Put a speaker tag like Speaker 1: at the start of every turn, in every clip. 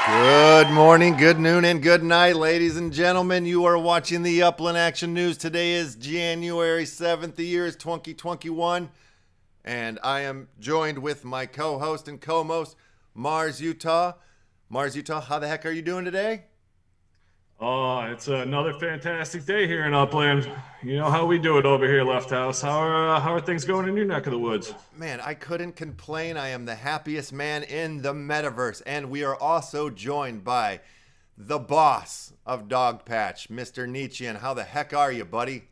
Speaker 1: Good morning, good noon, and good night, ladies and gentlemen. You are watching the Upland Action News. Today is January 7th. The year is 2021. And I am joined with my co-host and co-most, Mars Utah. Mars Utah, how the heck are you doing today?
Speaker 2: Oh, it's another fantastic day here in Upland. You know how we do it over here, Left House. How are things going in your neck of the woods?
Speaker 1: Man, I couldn't complain. I am the happiest man in the Metaverse. And we are also joined by the boss of Dog Patch, Mr. Nichiren. How the heck are you, buddy?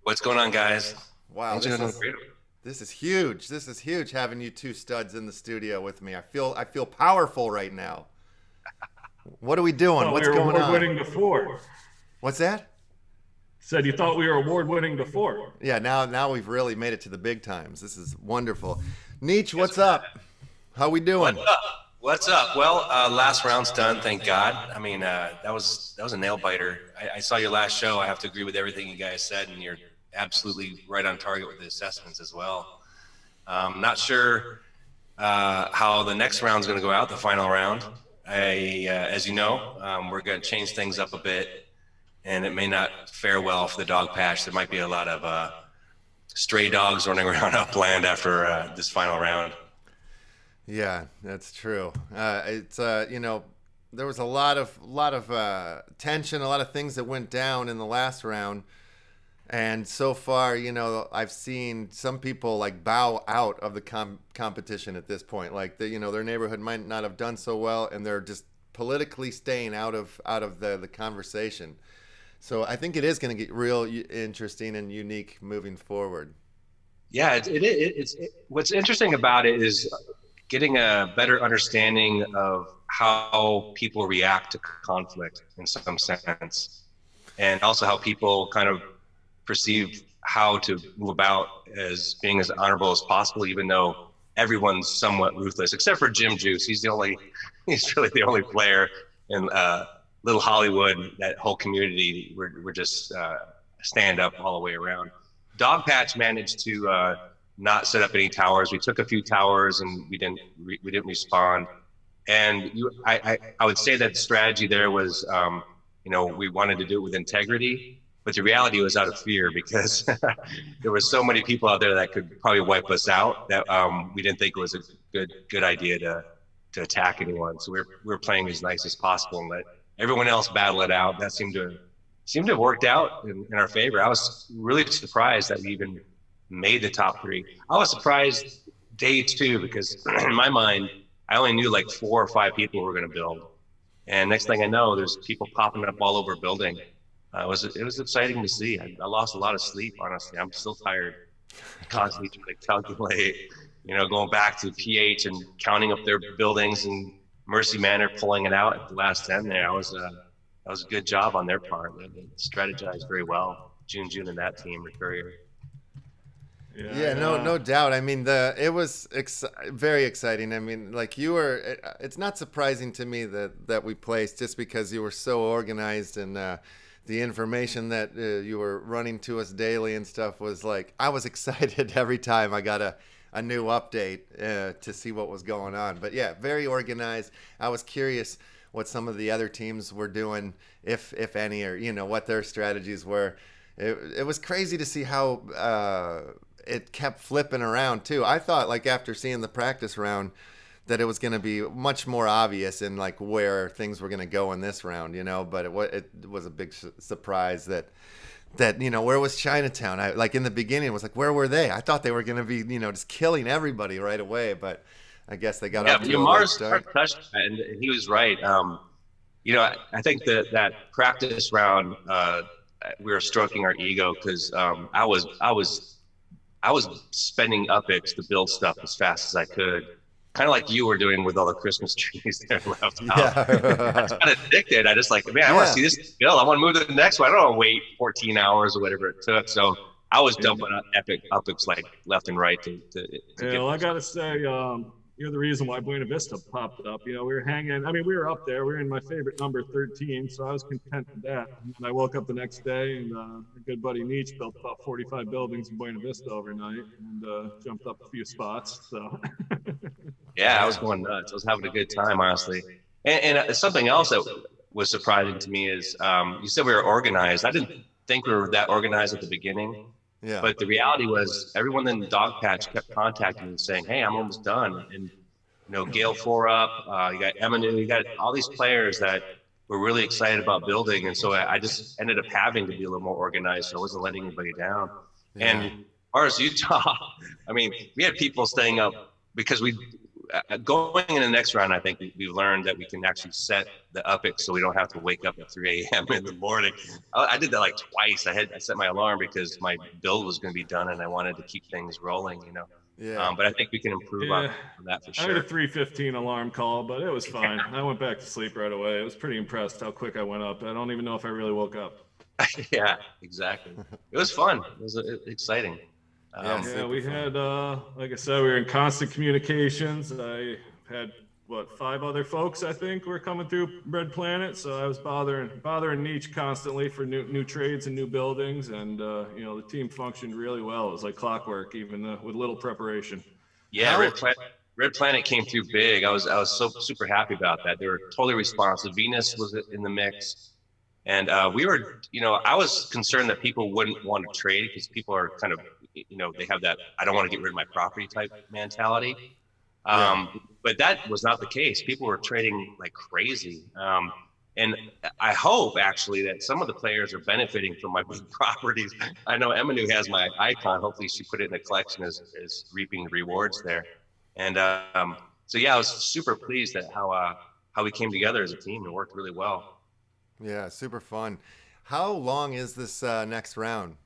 Speaker 3: What's going on, guys?
Speaker 1: Wow, this is huge. This is huge having you two studs in the studio with me. I feel powerful right now. What are we doing? What's going on?
Speaker 2: Award-winning before.
Speaker 1: What's that?
Speaker 2: Said you thought we were award-winning before.
Speaker 1: Yeah, now we've really made it to the big times. This is wonderful. Neech, what's up? How we doing?
Speaker 3: What's up? Well, last round's done, thank God. I mean, that was a nail biter. I saw your last show. I have to agree with everything you guys said, and you're absolutely right on target with the assessments as well. Not sure how the next round's going to go out, the final round. As you know, we're going to change things up a bit, and it may not fare well for the dog patch. There might be a lot of stray dogs running around Upland after this final round.
Speaker 1: Yeah, that's true. It's you know, there was a lot of tension, a lot of things that went down in the last round. And so far, you know, I've seen some people like bow out of the competition at this point. Like, their neighborhood might not have done so well, and they're just politically staying out of the conversation. So I think it is going to get real interesting and unique moving forward.
Speaker 3: Yeah, it's what's interesting about it is getting a better understanding of how people react to conflict in some sense, and also how people kind of perceive how to move about as being as honorable as possible, even though everyone's somewhat ruthless, except for Jim Juice. He's really the only player in Little Hollywood. That whole community, we're just stand up all the way around. Dog Patch managed to not set up any towers. We took a few towers and we didn't respond. And I would say that the strategy there was, we wanted to do it with integrity. But the reality was out of fear, because there were so many people out there that could probably wipe us out that we didn't think it was a good idea to attack anyone. So we're playing as nice as possible and let everyone else battle it out. That seemed to have worked out in our favor. I was really surprised that we even made the top 3. I was surprised day 2, because in my mind, I only knew like 4 or 5 people were going to build. And next thing I know, there's people popping up all over building. It was exciting to see. I lost a lot of sleep, honestly. I'm still tired, constantly trying to calculate, going back to PH and counting up their buildings, and Mercy Manor pulling it out at the last 10 there. That was a good job on their part. They strategized very well. June and that team were Courier.
Speaker 1: Yeah, no doubt. I mean, it was very exciting. I mean, like, it's not surprising to me that we placed, just because you were so organized, and the information that you were running to us daily and stuff was like, I was excited every time I got a new update to see what was going on. But yeah, very organized. I was curious, what some of the other teams were doing, if any, or what their strategies were. It was crazy to see how it kept flipping around too. I thought, like, after seeing the practice round, that it was going to be much more obvious in like where things were going to go in this round, but it was a big surprise that where was Chinatown? Like in the beginning, it was like, where were they? I thought they were going to be, just killing everybody right away, but I guess they got up to a late start.
Speaker 3: Touched that, and he was right. I think that practice round, we were stroking our ego because I was spending UPX to build stuff as fast as I could. Kind of like you were doing with all the Christmas trees there left out. I was kind of addicted. I just like, man, I want to see this build. I want to move to the next one. I don't want to wait 14 hours or whatever it took. So I was dumping UPX like left and right to
Speaker 2: well, I gotta say, you're the reason why Buena Vista popped up. We were hanging. I mean, we were up there. We were in my favorite number 13, so I was content with that. And I woke up the next day, and our good buddy Nietzsche built about 45 buildings in Buena Vista overnight, and jumped up a few spots. So.
Speaker 3: Yeah, I was going nuts. I was having a good time, honestly. And something else that was surprising to me is you said we were organized. I didn't think we were that organized at the beginning. Yeah. But the reality was everyone in the DOG Patch kept contacting me and saying, hey, I'm almost done. And, Gale 4 Up, you got Eminem, you got all these players that were really excited about building. And so I just ended up having to be a little more organized. So I wasn't letting anybody down. Yeah. And as far as Utah, I mean, we had people staying up because going in the next round, I think we learned that we can actually set the UPX so we don't have to wake up at 3 a.m. in the morning. I did that like twice. I set my alarm because my build was going to be done and I wanted to keep things rolling, Yeah. But I think we can improve on that for sure.
Speaker 2: I had a 3:15 alarm call, but it was fine. I went back to sleep right away. I was pretty impressed how quick I went up. I don't even know if I really woke up.
Speaker 3: Yeah, exactly. It was fun. It was exciting.
Speaker 2: We had, like I said, we were in constant communications. I had, 5 other folks, I think, were coming through Red Planet. So I was bothering Nietzsche constantly for new trades and new buildings. And, the team functioned really well. It was like clockwork, even with little preparation.
Speaker 3: Yeah, Red Planet came through big. I was so super happy about that. They were totally responsive. Venus was in the mix. And we were, I was concerned that people wouldn't want to trade because people are kind of, they have that, I don't want to get rid of my property type mentality. But that was not the case. People were trading like crazy. And I hope actually that some of the players are benefiting from my big properties. I know Emanu has my icon. Hopefully she put it in the collection as reaping the rewards there. And so yeah, I was super pleased at how we came together as a team and worked really well.
Speaker 1: Yeah, super fun. How long is this next round?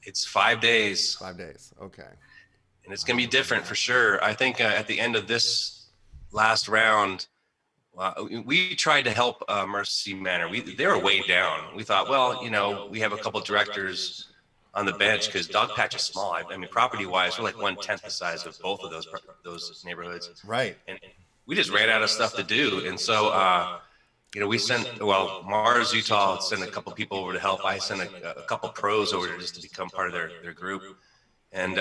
Speaker 3: It's 5 days.
Speaker 1: 5 days, okay.
Speaker 3: And it's going to be different for sure. I think at the end of this last round, we tried to help Mercy Manor. They were way down. We thought, well, we have a couple directors on the bench because DOG Patch is small. I mean, property-wise, we're like 1/10 the size of both of those neighborhoods.
Speaker 1: Right.
Speaker 3: And we just ran out of stuff to do. And so, we sent, Mars, Utah sent a couple people over to help. I sent a couple pros over just to become part of their group. And,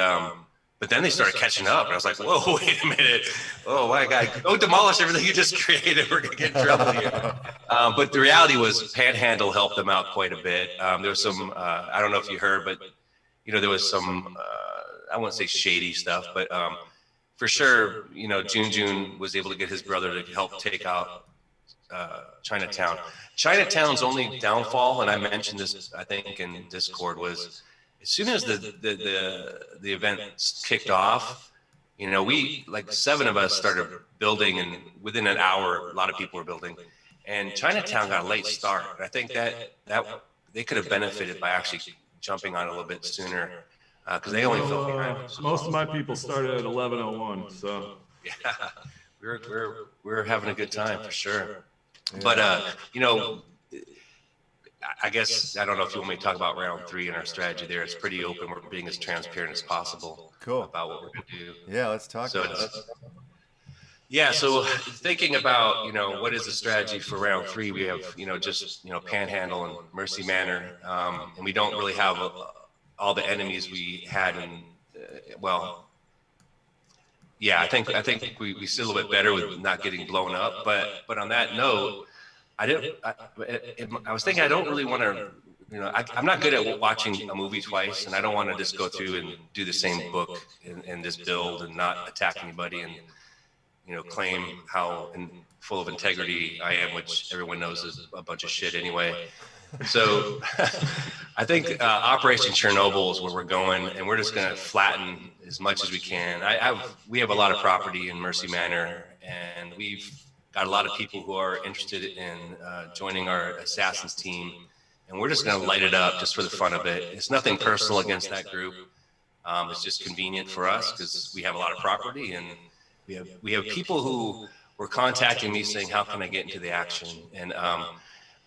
Speaker 3: but then they started catching up. And I was like, whoa, wait a minute. Oh, my God. Go demolish everything you just created. We're going to get in trouble here. But the reality was Panhandle helped them out quite a bit. There was some, I don't know if you heard, but, there was some, I wouldn't say shady stuff, but for sure, June was able to get his brother to help take out Chinatown. Chinatown's only downfall, and I mentioned this, I think, in Discord, was as soon as the event kicked off, we, like 7 of us started building, and within an hour, a lot of people were building. And Chinatown got a late start. I think that they could have benefited by actually jumping on a little bit sooner, because they only fell behind.
Speaker 2: Most of my people started at 11:01, so
Speaker 3: yeah, we're having a good time for sure. Yeah. But I guess I don't know if you want me to talk about round 3 and our strategy there. It's pretty open. We're being as transparent as possible.
Speaker 1: Cool.
Speaker 3: About what we're going to do.
Speaker 1: Yeah, let's talk about it.
Speaker 3: Yeah, so thinking about, what is the strategy for round 3? We have, just, Panhandle and Mercy Manor, and we don't really have all the enemies we had in, yeah, I think we see a little bit better with not getting blown up. But on that note, I was thinking I don't really want to, I'm not good at watching a movie twice, and I don't want to just go through and do the same book and just build and not attack anybody and, claim how full of integrity I am, which everyone knows is a bunch of shit anyway. So I think Operation Chernobyl is where we're going, and we're just going to flatten as much as we can. We have a lot of property in Mercy Manor, and we've got a lot of people who are interested in joining our Assassins team, and we're just going to light it up just for the fun of it. It's nothing personal against that group. It's just convenient for us because we have a lot of property, and we have people who were contacting me saying, how can I get into the action? And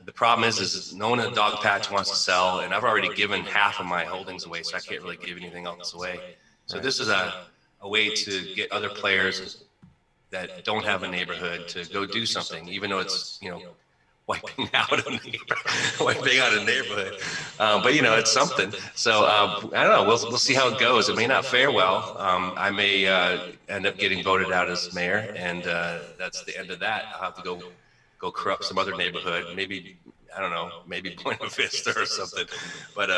Speaker 3: the problem is no one in the dog patch wants to sell, and I've already given half of my holdings away, so I can't really give anything else away. So this is a way to get other players that don't have a neighborhood to go do something, even though it's, wiping out a neighborhood. But it's something. So I don't know. We'll see how it goes. It may not fare well. I may end up getting voted out as mayor, and that's the end of that. I'll have to go corrupt some other neighborhood. Maybe, I don't know, maybe Buena Vista or something. But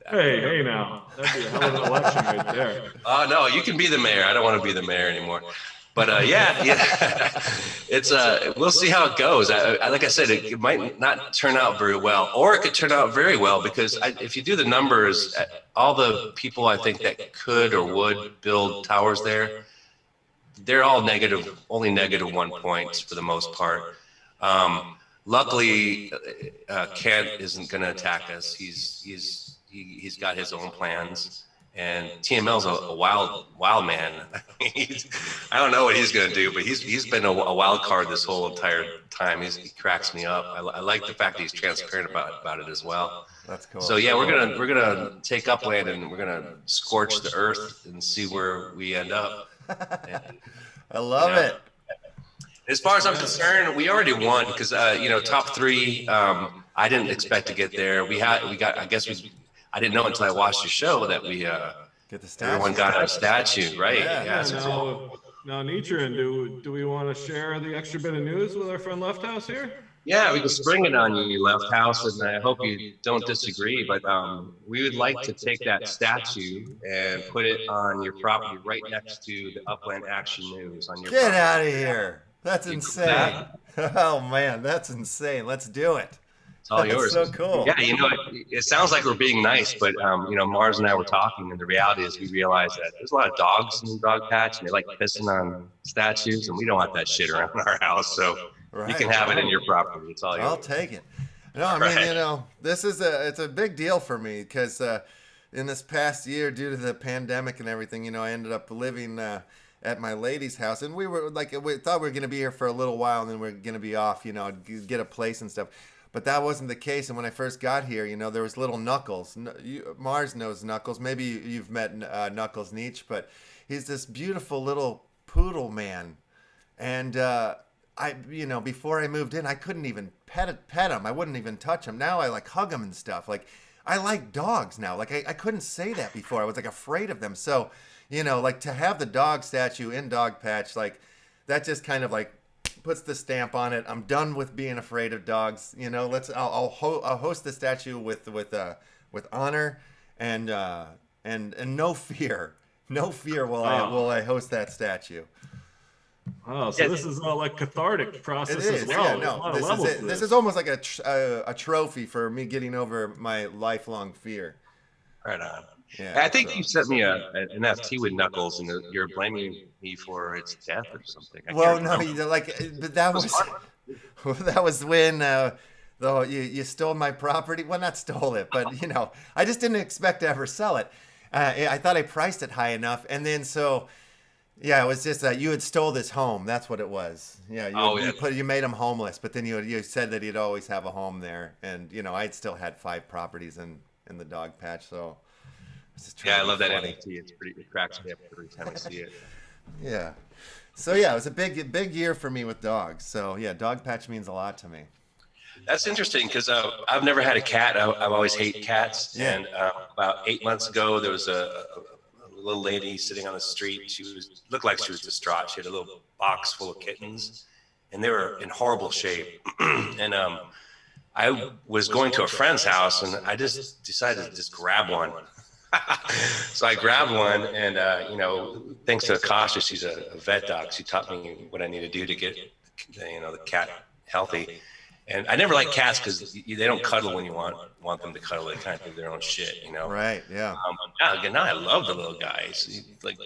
Speaker 2: hey now, that'd be a hell of an election right there.
Speaker 3: Oh no, you can be the mayor. I don't want to be the mayor anymore. But yeah, it's we'll see how it goes. Like I said, it might not turn out very well, or it could turn out very well, because if you do the numbers, all the people I think that could or would build towers there, they're all negative, only -1 points for the most part. Luckily, Kent isn't going to attack us. He's got his own plans. And TML's a wild man. I don't know what he's going to do, but he's been a wild card this whole entire time. He cracks me up. I like the fact that he's transparent about it as well.
Speaker 1: That's cool.
Speaker 3: So yeah, we're gonna take Upland, and we're gonna scorch the earth and see where we end up. And,
Speaker 1: I love it.
Speaker 3: As far as I'm concerned, we already won because top 3. I didn't expect to get there. We got. I didn't know until I watched your show that we
Speaker 1: get the statue.
Speaker 3: Everyone got a statue, right?
Speaker 2: Yeah. Now, Nichiren, do we want to share the extra bit of news with our friend Left House here?
Speaker 3: Yeah, we can spring it on you, Left House, and I hope you don't disagree. But we would like to take that statue and put it on your property right next to the Upland Action News on your.
Speaker 1: Get out of here! That's insane. Oh man, that's insane. Let's do it.
Speaker 3: All yours.
Speaker 1: So cool.
Speaker 3: Yeah, it sounds like we're being nice, but Mars and I were talking, and the reality is we realized that there's a lot of dogs in the dog patch, and they like pissing on statues, and we don't want that shit around our house. So you can have it in your property. It's all yours.
Speaker 1: I'll take it. No, I mean, this is it's a big deal for me because in this past year, due to the pandemic and everything, I ended up living at my lady's house, and we thought we were going to be here for a little while, and then we're going to be off, get a place and stuff. But that wasn't the case. And when I first got here, there was little Knuckles. Mars knows Knuckles. Maybe you've met Knuckles Nietzsche, but he's this beautiful little poodle man. And before I moved in, I couldn't even pet him. I wouldn't even touch him. Now I hug him and stuff. I like dogs now. I couldn't say that before. I was afraid of them. So, to have the dog statue in Dog Patch, that just kind of puts the stamp on it. I'm done with being afraid of dogs. I'll host the statue with honor and no fear. No fear will I host that statue.
Speaker 2: Oh, so this is all cathartic process
Speaker 1: as
Speaker 2: well.
Speaker 1: Yeah, no, this is almost like a trophy for me getting over my lifelong fear.
Speaker 3: Right on.
Speaker 1: Yeah,
Speaker 3: I think you sent me an NFT with Knuckles, and you're blaming me for its death or something.
Speaker 1: But that was when you stole my property. Well, not stole it, but I just didn't expect to ever sell it. I thought I priced it high enough, and then it was just that you had stole this home. That's what it was. Yeah, you made him homeless, but then you said that he'd always have a home there, and I'd still had 5 properties in the dog patch, so.
Speaker 3: I love that NFT. It cracks me up every time I see it.
Speaker 1: Yeah. So it was a big year for me with dogs. So dog patch means a lot to me.
Speaker 3: That's interesting because I've never had a cat. I've always hated cats. Yeah. And about 8 months ago, there was a little lady sitting on the street. She looked like she was distraught. She had a little box full of kittens, and they were in horrible shape. And I was going to a friend's house, and I just decided to just grab one. So I grabbed one, and you know, thanks to Akasha, she's a vet doc. She taught me what I need to do to get, you know, the cat healthy. And I never like cats because they don't cuddle when you want them to cuddle. They kind of do their own shit, you know.
Speaker 1: Right. Yeah.
Speaker 3: Now I love the little guy. He's like,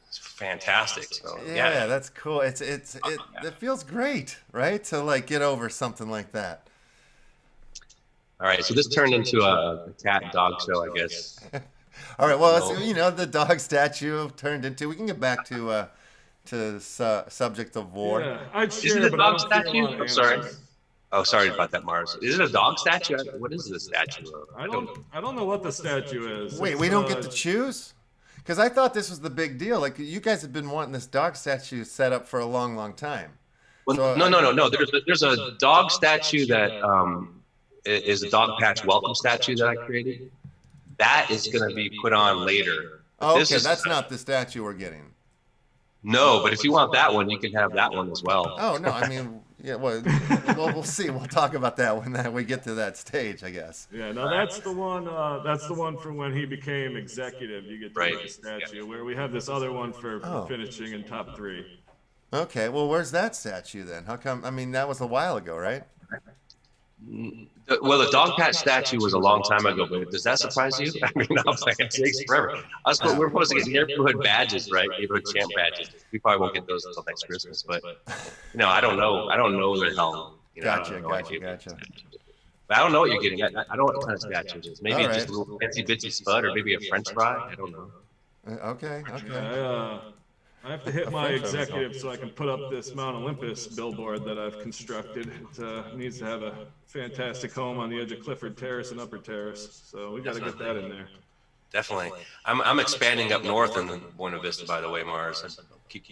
Speaker 3: it's fantastic. So
Speaker 1: yeah, that's cool. It feels great, right? To like get over something like that.
Speaker 3: All right, so this turned into a cat and dog show, I guess.
Speaker 1: All right, well, you know, the dog statue turned into. We can get back to subject of war.
Speaker 2: Yeah, I'd share,
Speaker 3: Is it a
Speaker 2: but
Speaker 3: dog
Speaker 2: I don't see
Speaker 3: statue?
Speaker 2: a lot of
Speaker 3: I'm sorry.
Speaker 2: answers.
Speaker 3: Oh, sorry about that, Mars. Is it a dog statue? What is this statue of?
Speaker 2: I don't know what the statue is.
Speaker 1: Wait, we don't get to choose? Because I thought this was the big deal. Like, you guys have been wanting this dog statue set up for a long, long time.
Speaker 3: Well,
Speaker 1: So,
Speaker 3: no. There's a dog statue that is a dog patch welcome statue that I created. That is going to be put on later.
Speaker 1: Oh, okay, that's not the statue we're getting.
Speaker 3: No, but if you want that one, you can have that one as well.
Speaker 1: Oh, no, I mean, yeah, well, we'll see. We'll talk about that when we get to that stage, I guess.
Speaker 2: Yeah, no, that's the one. That's the one for when he became executive. You get to make a statue. Where we have this other one for finishing in top 3.
Speaker 1: Okay, well, where's that statue then? How come? I mean, that was a while ago, right?
Speaker 3: Well, the dog patch statue was a long time ago, but does that surprise you? I mean, I'm saying it takes forever. We're supposed to get neighborhood badges, right? Neighborhood champ badges. We probably won't get those until next Christmas, but you know, I don't know the hell. You know,
Speaker 1: Gotcha.
Speaker 3: But I don't know what you're getting. I don't know what kind of statue it is. Maybe it's just a little fancy bitsy spud, or maybe a French fry. I don't know.
Speaker 1: Okay.
Speaker 2: I have to hit my executive so I can put up this Mount Olympus billboard that I've constructed. It needs to have a fantastic home on the edge of Clifford Terrace and Upper Terrace, so we got to get that in there.
Speaker 3: Definitely. I'm expanding up north in Buena Vista, by the way, Mars.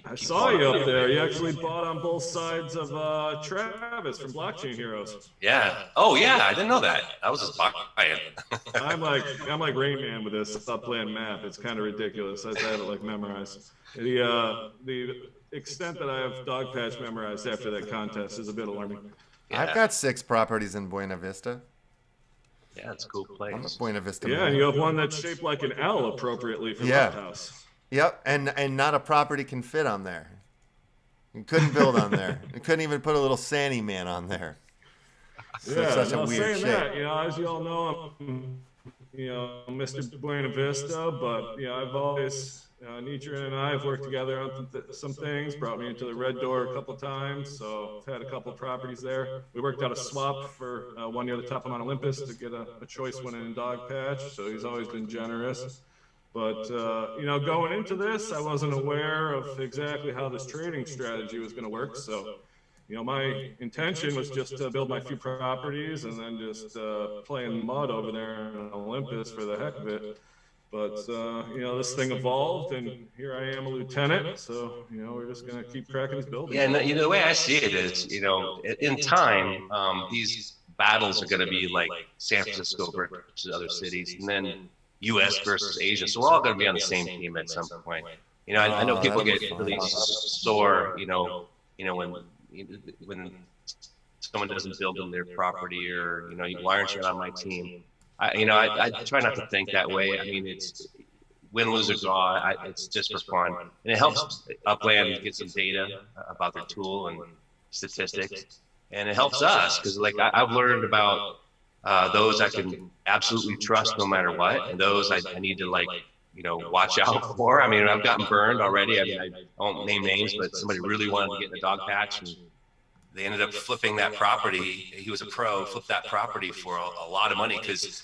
Speaker 2: I saw you up there. You actually bought on both sides of Travis from Blockchain Heroes.
Speaker 3: Yeah. Oh, yeah. I didn't know that. I was just buying.
Speaker 2: I'm like Rain Man with this Upland map. It's kind of ridiculous. I have it like memorized. The extent that I have dog patch memorized after that contest is a bit alarming.
Speaker 3: Yeah.
Speaker 1: I've got 6 properties in Buena Vista.
Speaker 3: Yeah, it's a cool place.
Speaker 1: I'm a Buena Vista
Speaker 2: Yeah,
Speaker 1: man.
Speaker 2: and you have one that's shaped like an L appropriately for
Speaker 1: Yeah.
Speaker 2: House.
Speaker 1: Yep, and not a property can fit on there. You couldn't build on there. You couldn't even put a little Sandy Man on there. So
Speaker 2: Yeah,
Speaker 1: such a
Speaker 2: no,
Speaker 1: weird
Speaker 2: saying
Speaker 1: shape.
Speaker 2: that, you know, as you all know, I'm, you know, Mr. Buena Vista, but, you know, I've always, Nichiren and I have worked together on some things, brought me into the Red Door a couple times, so I've had a couple properties there. We worked out a swap for one near the top of Mount Olympus to get a choice winning in dog patch, so he's always been generous. But, you know, going into this, I wasn't aware of exactly how this trading strategy was going to work. So, you know, my intention was just to build my few properties and then just play in the mud over there in Olympus for the heck of it. But, you know, this thing evolved, and here I am a lieutenant. So, you know, we're just going to keep cracking these buildings.
Speaker 3: Yeah, and you know, the way I see it is, you know, in time, these battles are going to be like San Francisco versus other cities, and then U.S. versus Asia. So we're all going to be on the same team at some point. You know, I know people get really sore, you know, when someone doesn't build on their property, or, you know, why aren't you on my team? I try not to think that way. I mean, it's win, lose, or draw. It's just for fun, and it helps Upland get some data about their tool and statistics, and it helps us because, like, I've learned about those I can absolutely trust no matter what, and those I need to, like, you know, watch out for. I mean, I've gotten burned already. I mean, I won't name names, but somebody really wanted to get in the dog patch, and they ended up flipping that property. He was a pro, flipped that property for a lot of money because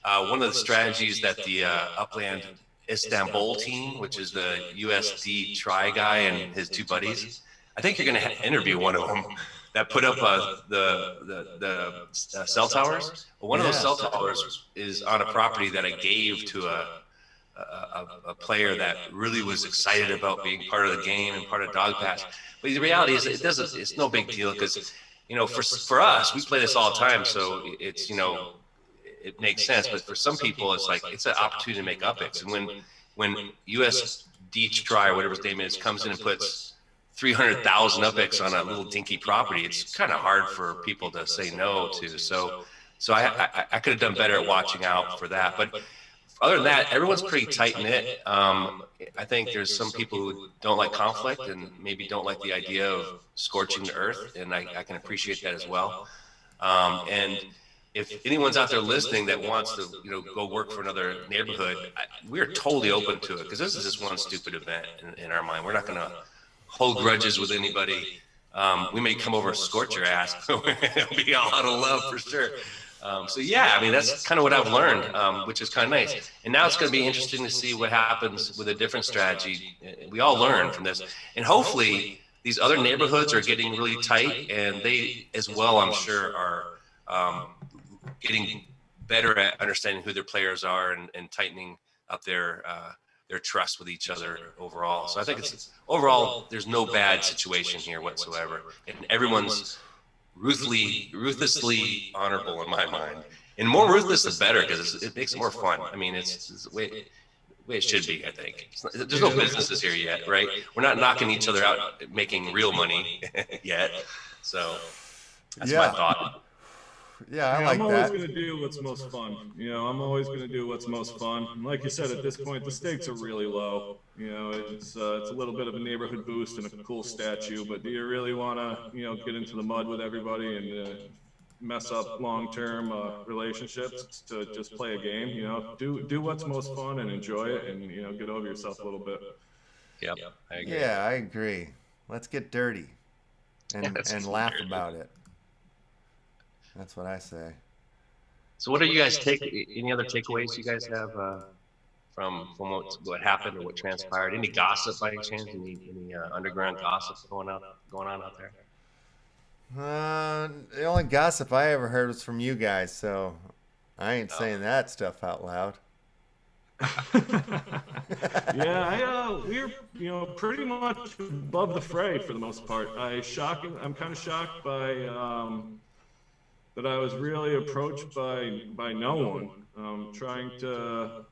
Speaker 3: one of the strategies that the Upland Istanbul team, which is the USD Try guy and his 2 buddies, I think you're going to interview one of them, that put up the cell towers. Well, one of those cell towers is on a property that I gave to a player that really was excited about being part of the game and part of dog patch. But the reality is, it's no big deal because, you know, for us, we play this all the time, so it's, you know, it makes sense. But for some people, it's like, it's an opportunity to make UPX. And when USD Try, whatever his name is, comes in and puts 300,000 UPX on a little dinky property, it's kind of hard for people to say no to. So I could have done better at watching out for that. But other than that, everyone's pretty tight knit. I think there's some people who don't like conflict and maybe don't like the idea of scorching the earth, and I can appreciate that as well. And if anyone's out there listening that wants to, go work for another neighborhood, we're totally open to it, because this is just one stupid event in our mind. We're not going to hold grudges with anybody. We may come over and scorch your ass, but we'll be all out of love for sure. So yeah, I mean, that's kind of what I've learned, which is kind of nice. And now it's going to be interesting to see what happens with a different strategy. We all learn from this, and hopefully these other neighborhoods are getting really tight, and they as well, I'm sure, are getting better at understanding who their players are and tightening up their trust with each other overall. So I think it's overall, there's no bad situation here whatsoever, and everyone's ruthlessly honorable in my mind. And more ruthless the better, because it makes it more fun. I mean, it's the way it should be, I think. There's no businesses here yet, right? We're not knocking each other out making real money yet. So that's my thought.
Speaker 1: Yeah, I like that.
Speaker 2: I'm always going to do what's most fun. I'm always going to do what's most fun. And like you said, at this point, the stakes are really low. It's a little bit of a neighborhood boost and a cool statue, but do you really want to, get into the mud with everybody and mess up long-term relationships to just play a game? Do what's most fun and enjoy it, and get over yourself a little bit.
Speaker 3: Yep, I agree.
Speaker 1: Yeah, I agree. Let's get dirty and laugh about it. That's what I say.
Speaker 3: So what are you guys any other takeaways you guys have from what happened or what transpired? Any gossip by any chance? Any underground gossip going on out there?
Speaker 1: The only gossip I ever heard was from you guys, so I ain't saying that stuff out loud.
Speaker 2: Yeah, we're pretty much above the fray for the most part. I'm kind of shocked by that I was really approached by no one, trying to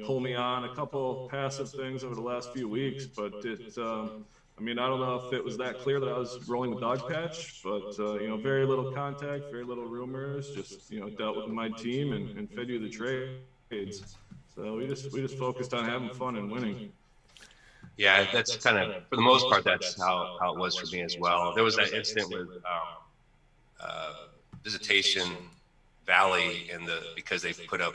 Speaker 2: pull me on a couple passive things over the last few weeks, but I mean, I don't know if it was that clear that I was rolling the dog patch, but very little contact, very little rumors, just dealt with my team and fed you the trades. So we just focused on having fun and winning.
Speaker 3: Yeah, that's kind of, for the most part, that's how it was for me as well. There was that incident with Visitation Valley because they put up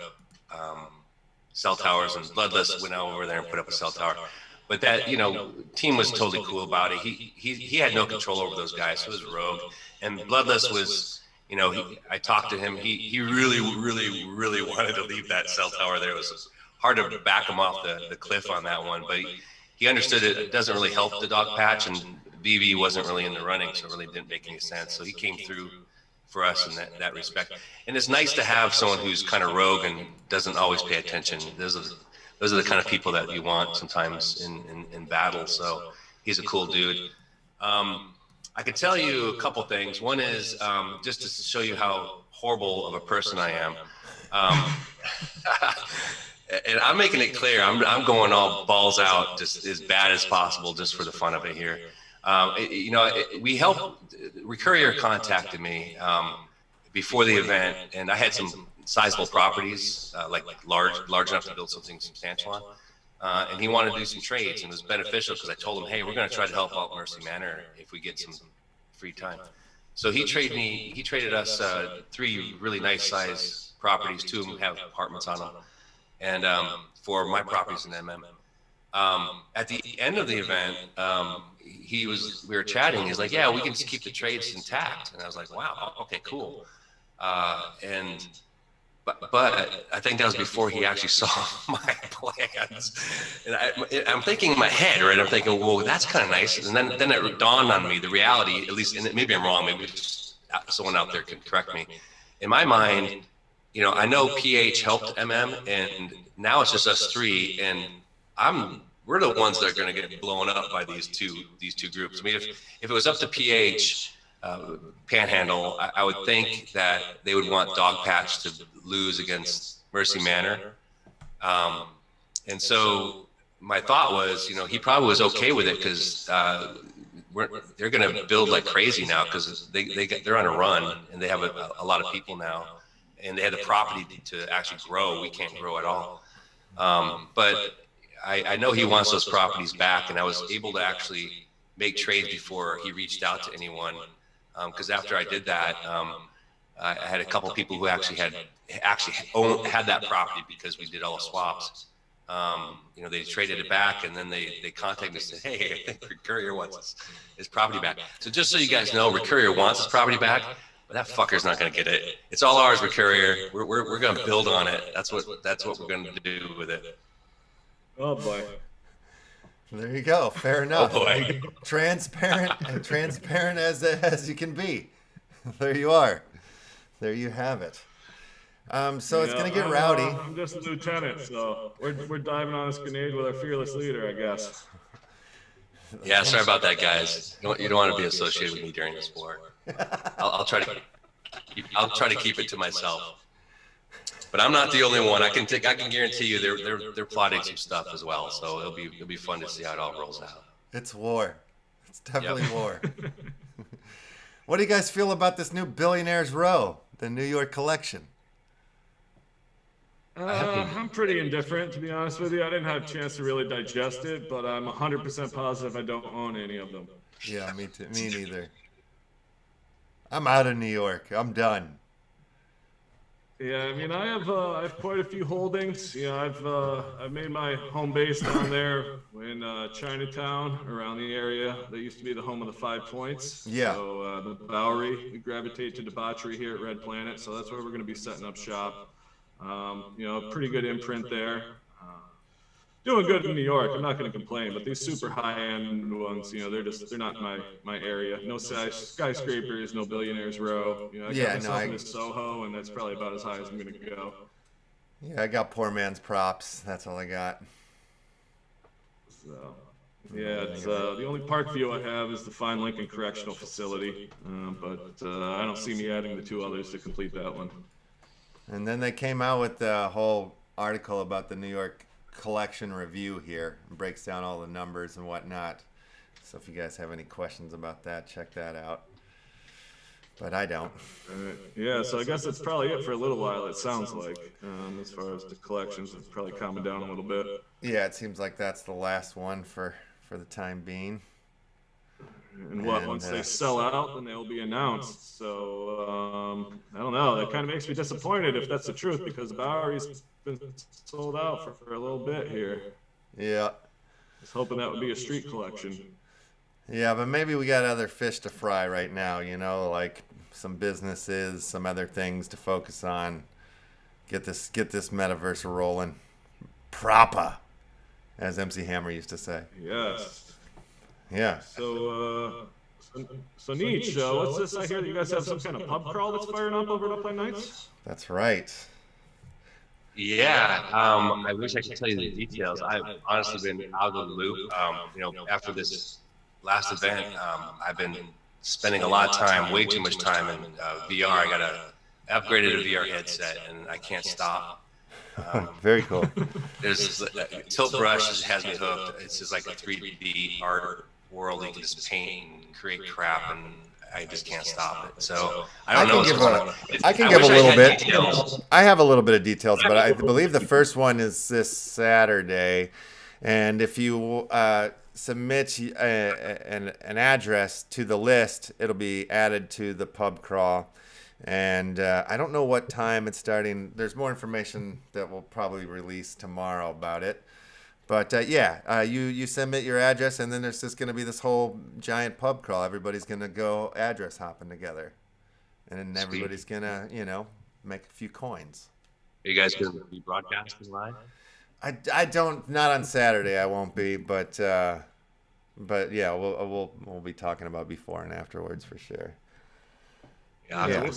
Speaker 3: cell towers, and Bloodless went over there and put up a cell tower. But that, team was totally cool about it. He had no control over those guys, so it was rogue. And Bloodless was, I talked to him. He really, really, really wanted to leave that cell tower there. It was hard to back him off the cliff on that one, but he understood it doesn't really help the dog patch, and BB wasn't really in the running, so it really didn't make any sense. So he came through for us in that respect. And it's nice to have someone who's kind of rogue and doesn't always pay attention. Those are the kind of people that you want sometimes in battle. So he's a cool dude. I could tell you a couple things. One is just to show you how horrible of a person I am. And I'm making it clear, I'm going all balls out, just as bad as possible, just for the fun of it here. Recurrier contacted me before the event, and I had some sizable properties, like large enough to build something substantial on. And he wanted to do some trades, and it was beneficial because I told him, hey, we're going to try to help out Mercy Manor if we get some free time. So he traded us 3 really nice size properties. 2 of them have apartments on them, and for my properties in MM. At the end of the event, we were chatting. He's like, yeah, we can just keep the trades intact. And I was like, wow, okay, cool. But I think that was before he actually saw my plans. And I'm thinking in my head, right? I'm thinking, well, that's kind of nice. And then it dawned on me, the reality, at least, and maybe I'm wrong, maybe someone out there can correct me. In my mind, I know PH helped MM, and now it's just us 3, and we're the ones that are going to get blown up by these two groups. I mean, if it was up to PH, Panhandle, I would think that they would want Dog Patch to lose against Mercy Manor. And so my thought was, he probably was okay with it because they're going to build like crazy now because they're on a run and they have a lot of people now, and they have the property to actually grow. We can't grow at all. But I know he wants those properties back, and I was able to actually make trades before he reached out to anyone. Because after I did that, I had a couple people who actually had that property because we did all the swaps. You know, they traded it back, and then they contacted me and said, hey, I think Rick Courier wants his property back. So just so you guys know, Rick Courier wants his property back, but that fucker's not going to get it. It's all ours, Rick Courier. We're going to build on it. That's what we're going to do with it.
Speaker 2: Oh boy.
Speaker 1: There you go. Fair enough.
Speaker 3: Oh boy.
Speaker 1: Transparent as you can be. There you are. There you have it. So it's gonna get rowdy.
Speaker 2: I'm just a lieutenant, so we're diving on this grenade with our fearless leader, I guess.
Speaker 3: Yeah, sorry about that, guys. You don't want to be associated with me during this war. I'll try to keep it to myself. But I'm not the only one. I can guarantee you they're plotting some stuff as well. So it'll be fun to see how it all rolls out.
Speaker 1: It's war. It's definitely war. What do you guys feel about this new Billionaires Row, the New York collection?
Speaker 2: I'm pretty indifferent, to be honest with you. I didn't have a chance to really digest it, but I'm 100% positive I don't own any of them.
Speaker 1: Yeah, me too. Me neither. I'm out of New York. I'm done.
Speaker 2: Yeah, I mean, I have quite a few holdings. You know, I've made my home base down there in Chinatown, around the area. That used to be the home of the 5 Points.
Speaker 1: Yeah.
Speaker 2: So the Bowery, we gravitate to debauchery here at Red Planet. So that's where we're going to be setting up shop. You know, pretty good imprint there. Doing good in New York. I'm not going to complain, but these super high-end ones, you know, they're not my area. No skyscrapers, no Billionaires Row. You know, I got myself into Soho, and that's probably about as high as I'm going to go.
Speaker 1: Yeah, I got poor man's props. That's all I got.
Speaker 2: So, yeah, it's the only park view I have is the Fine Lincoln Correctional Facility, but I don't see me adding the 2 others to complete that one.
Speaker 1: And then they came out with the whole article about the New York collection review here. It breaks down all the numbers and whatnot. So if you guys have any questions about that, check that out. But I don't.
Speaker 2: Yeah, so I guess that's probably it for a little while, it sounds like. As far as the collections, it's probably calming down a little bit.
Speaker 1: Yeah, it seems like that's the last one for the time being.
Speaker 2: And once they sell out, then they'll be announced. So, I don't know. That kind of makes me disappointed if that's the truth, because the Bowery's been sold out for a little bit here.
Speaker 1: Yeah.
Speaker 2: I was hoping that would be a street collection.
Speaker 1: Yeah, but maybe we got other fish to fry right now, you know, like some businesses, some other things to focus on. Get this metaverse rolling. Proper, as MC Hammer used to say.
Speaker 2: Yes.
Speaker 1: Yeah.
Speaker 2: So Nietzsche, what's this? I hear that you guys have some kind of pub crawl that's firing up over at Upland Nights?
Speaker 1: That's right.
Speaker 3: Yeah, I wish I could tell you the details. I've honestly been out of the loop. You know, after this last event, I've been spending a lot of time, way too much time in VR. I upgraded a VR headset, and I can't stop.
Speaker 1: Very cool.
Speaker 3: There's Tilt Brush has me hooked. It's just like a 3D art world. You can just paint and create crap, and I just can't stop it. So I don't know what's going on.
Speaker 1: I can give a little bit. Details. I have a little bit of details, but I believe the first one is this Saturday, and if you submit an address to the list, it'll be added to the pub crawl. And I don't know what time it's starting. There's more information that we'll probably release tomorrow about it. But you submit your address, and then there's just going to be this whole giant pub crawl. Everybody's going to go address hopping together. And then everybody's going to, you know, make a few coins.
Speaker 3: Are you guys going to be broadcasting live?
Speaker 1: I don't, not on Saturday. I won't be, but yeah, we'll be talking about before and afterwards for sure.
Speaker 2: Yeah, we'll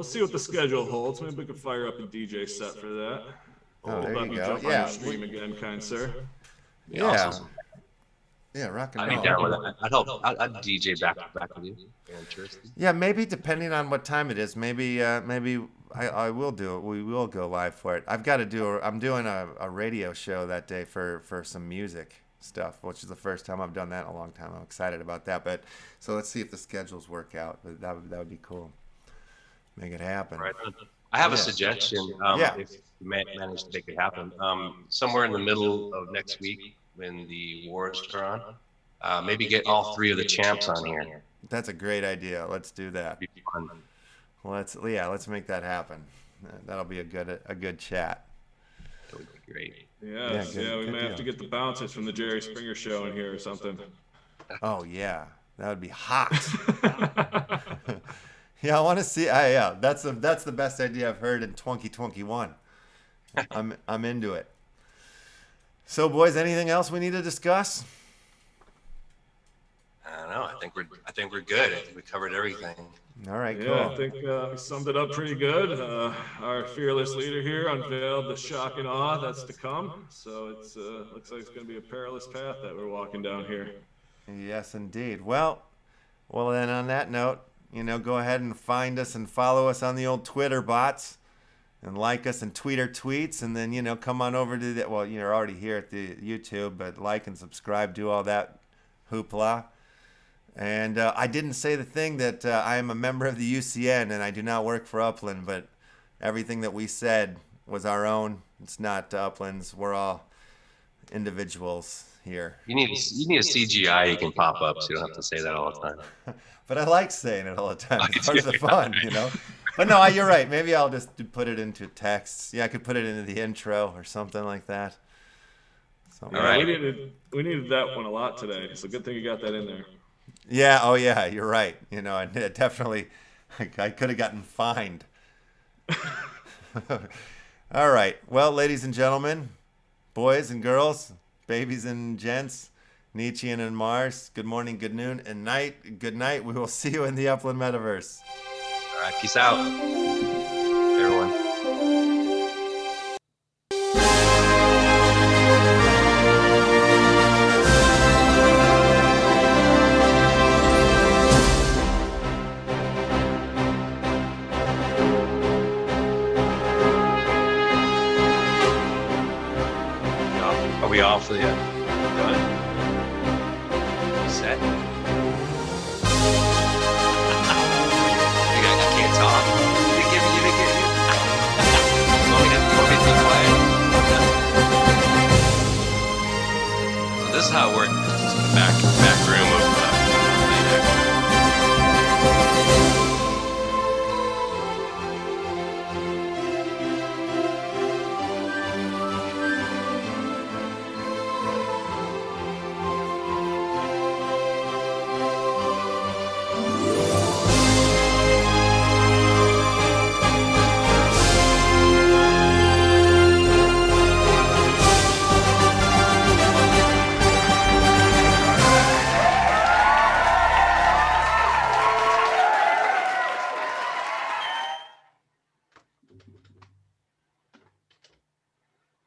Speaker 2: see what the schedule holds. Maybe we can fire up a DJ set for that.
Speaker 1: Oh, there you go.
Speaker 2: Jump on your stream again, kind sir.
Speaker 1: Yeah. Awesome. Yeah, rock and roll.
Speaker 3: I'd be down with that. I'd help. I'd DJ back with you.
Speaker 1: Yeah, maybe depending on what time it is. Maybe I will do it. We will go live for it. I'm doing a radio show that day for some music. stuff, which is the first time I've done that in a long time. I'm excited about that. But so let's see if the schedules work out. But that would be cool. Make it happen.
Speaker 3: Right. I have a suggestion. If you manage to make it happen, somewhere in the middle of next week when the wars are on, maybe get all 3 of the champs on here.
Speaker 1: That's a great idea. Let's do that.
Speaker 3: It'd be fun.
Speaker 1: Let's make that happen. That'll be a good chat.
Speaker 3: That would be great.
Speaker 2: Yes, we may have to get the bouncers from the Jerry Springer show in here or something.
Speaker 1: Oh yeah, that would be hot. Yeah, I want to see. That's the best idea I've heard in 2021. I'm into it. So, boys, anything else we need to discuss?
Speaker 3: I don't know. I think we're good. I think we covered everything.
Speaker 1: All right, cool.
Speaker 2: Yeah, I think we summed it up pretty good. Our fearless leader here unveiled the shock and awe that's to come. So it looks like it's going to be a perilous path that we're walking down here.
Speaker 1: Yes, indeed. Well, then on that note, go ahead and find us and follow us on the old Twitter bots and like us and tweet our tweets. And then, come on over to well, you're already here at the YouTube, but like and subscribe, do all that hoopla. And I didn't say the thing that I am a member of the UCN and I do not work for Upland, but everything that we said was our own. It's not Upland's. We're all individuals here.
Speaker 3: You need a CGI you can pop up, so you don't have to say that all the time.
Speaker 1: But I like saying it all the time. It's part of the fun, But no, you're right. Maybe I'll just put it into text. Yeah, I could put it into the intro or something like that.
Speaker 2: All right. We needed that one a lot today. It's a good thing you got that in there.
Speaker 1: Yeah. Oh, yeah. You're right. And definitely, I could have gotten fined. All right. Well, ladies and gentlemen, boys and girls, babies and gents, Nichiren and Mars, good morning, good noon, and good night. We will see you in the Upland Metaverse.
Speaker 3: All right. Peace out, everyone. Are we off yet? Done? You set? I can't talk. You give me. Want me to be quiet? So this is how it works. Back room.